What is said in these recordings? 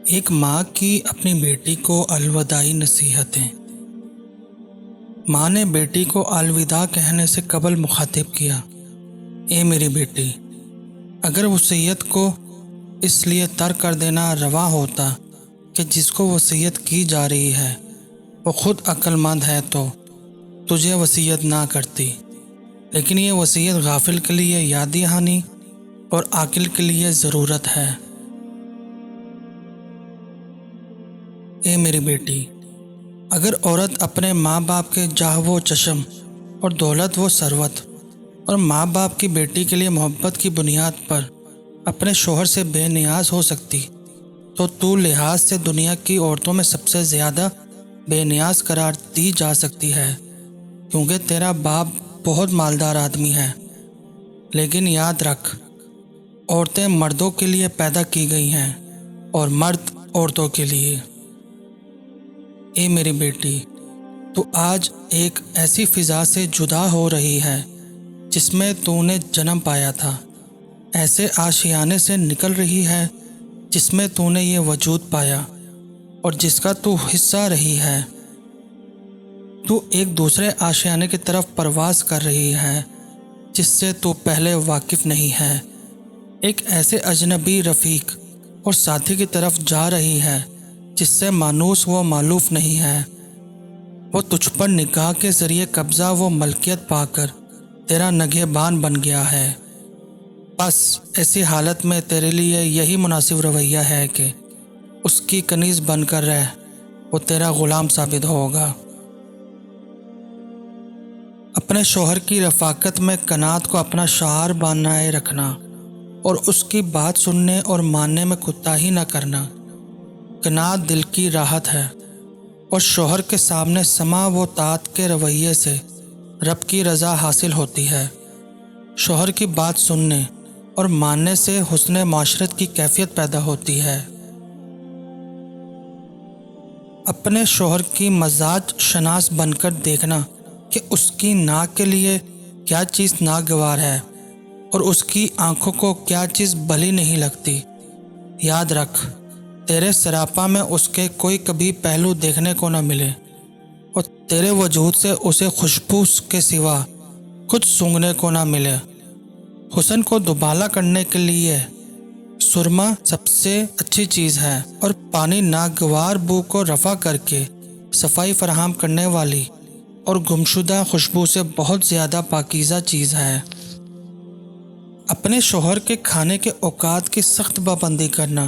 ایک ماں کی اپنی بیٹی کو الوداعی نصیحتیں۔ ماں نے بیٹی کو الوداع کہنے سے قبل مخاطب کیا، اے میری بیٹی، اگر وصیت کو اس لیے ترک کر دینا روا ہوتا کہ جس کو وصیت کی جا رہی ہے وہ خود عقل مند ہے تو تجھے وصیت نہ کرتی، لیکن یہ وصیت غافل کے لیے یاد دہانی اور عاقل کے لیے ضرورت ہے۔ اے میری بیٹی، اگر عورت اپنے ماں باپ کے جاہ و چشم اور دولت و ثروت اور ماں باپ کی بیٹی کے لیے محبت کی بنیاد پر اپنے شوہر سے بے نیاز ہو سکتی تو لحاظ سے دنیا کی عورتوں میں سب سے زیادہ بے نیاز قرار دی جا سکتی ہے، کیونکہ تیرا باپ بہت مالدار آدمی ہے۔ لیکن یاد رکھ، عورتیں مردوں کے لیے پیدا کی گئی ہیں اور مرد عورتوں کے لیے۔ اے میری بیٹی، تو آج ایک ایسی فضا سے جدا ہو رہی ہے جس میں تو نے جنم پایا تھا، ایسے آشیانے سے نکل رہی ہے جس میں تو نے یہ وجود پایا اور جس کا تو حصہ رہی ہے۔ تو ایک دوسرے آشیانے کی طرف پرواز کر رہی ہے جس سے تو پہلے واقف نہیں ہے، ایک ایسے اجنبی رفیق اور ساتھی کی طرف جا رہی ہے جس سے مانوس و مالوف نہیں ہے۔ وہ تجھ پر نکاح کے ذریعے قبضہ و ملکیت پا کر تیرا نگہبان بن گیا ہے۔ بس ایسی حالت میں تیرے لیے یہی مناسب رویہ ہے کہ اس کی کنیز بن کر رہ، وہ تیرا غلام ثابت ہوگا۔ اپنے شوہر کی رفاقت میں قناعت کو اپنا شعار بنائے رکھنا اور اس کی بات سننے اور ماننے میں کوتاہی نہ کرنا۔ قناعت دل کی راحت ہے اور شوہر کے سامنے سماع و طاعت کے رویے سے رب کی رضا حاصل ہوتی ہے۔ شوہر کی بات سننے اور ماننے سے حسن معاشرت کی کیفیت پیدا ہوتی ہے۔ اپنے شوہر کی مزاج شناس بن کر دیکھنا کہ اس کی ناک کے لیے کیا چیز ناگوار ہے اور اس کی آنکھوں کو کیا چیز بھلی نہیں لگتی۔ یاد رکھ، تیرے سراپا میں اس کے کوئی کبھی پہلو دیکھنے کو نہ ملے اور تیرے وجود سے اسے خوشبو کے سوا کچھ سونگھنے کو نہ ملے۔ حسن کو دوبالا کرنے کے لیے سرما سب سے اچھی چیز ہے اور پانی ناگوار بو کو رفع کر کے صفائی فراہم کرنے والی اور گمشدہ خوشبو سے بہت زیادہ پاکیزہ چیز ہے۔ اپنے شوہر کے کھانے کے اوقات کی سخت پابندی کرنا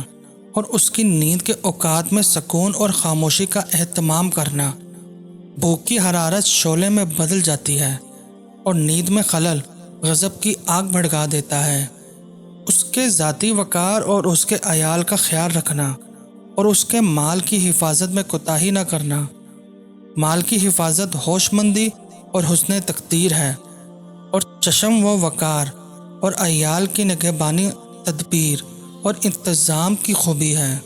اور اس کی نیند کے اوقات میں سکون اور خاموشی کا اہتمام کرنا۔ بھوک کی حرارت شعلے میں بدل جاتی ہے اور نیند میں خلل غضب کی آگ بھڑکا دیتا ہے۔ اس کے ذاتی وقار اور اس کے عیال کا خیال رکھنا اور اس کے مال کی حفاظت میں کوتاہی نہ کرنا۔ مال کی حفاظت ہوش مندی اور حسن تقدیر ہے اور چشم و وقار اور عیال کی نگہبانی تدبیر اور انتظام کی خوبی ہے۔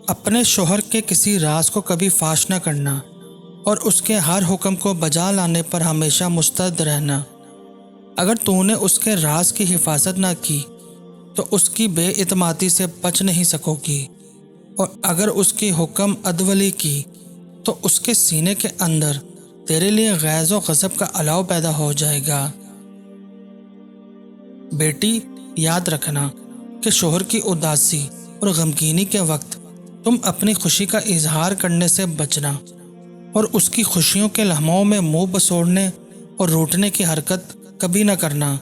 اپنے شوہر کے کسی راز کو کبھی فاش نہ کرنا اور اس کے ہر حکم کو بجا لانے پر ہمیشہ مستعد رہنا۔ اگر تو نے اس کے راز کی حفاظت نہ کی تو اس کی بے اعتمادی سے بچ نہیں سکو گی، اور اگر اس کی حکم عدولی کی تو اس کے سینے کے اندر تیرے لیے غیظ و غضب کا الاؤ پیدا ہو جائے گا۔ بیٹی، یاد رکھنا کہ شوہر کی اداسی اور غمگینی کے وقت تم اپنی خوشی کا اظہار کرنے سے بچنا اور اس کی خوشیوں کے لمحوں میں منہ بسوڑنے اور روٹنے کی حرکت کبھی نہ کرنا۔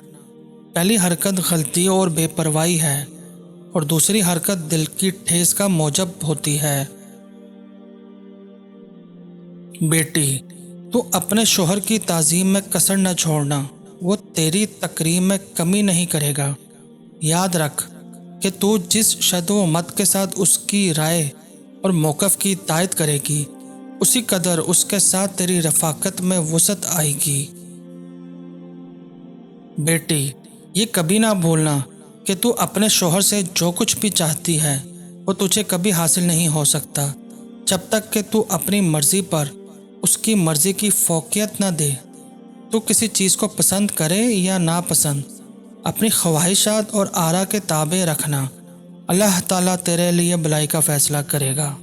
پہلی حرکت غلطی اور بے پرواہی ہے اور دوسری حرکت دل کی ٹھیس کا موجب ہوتی ہے۔ بیٹی، تو اپنے شوہر کی تعظیم میں کسر نہ چھوڑنا، وہ تیری تکریم میں کمی نہیں کرے گا۔ یاد رکھ کہ تو جس شد و مت کے ساتھ اس کی رائے اور موقف کی تائید کرے گی، اسی قدر اس کے ساتھ تیری رفاقت میں وسعت آئے گی۔ بیٹی، یہ کبھی نہ بھولنا کہ تو اپنے شوہر سے جو کچھ بھی چاہتی ہے وہ تجھے کبھی حاصل نہیں ہو سکتا جب تک کہ تو اپنی مرضی پر اس کی مرضی کی فوقیت نہ دے۔ تو کسی چیز کو پسند کرے یا ناپسند، اپنی خواہشات اور آرا کے تابع رکھنا اللہ تعالیٰ تیرے لیے بھلائی کا فیصلہ کرے گا۔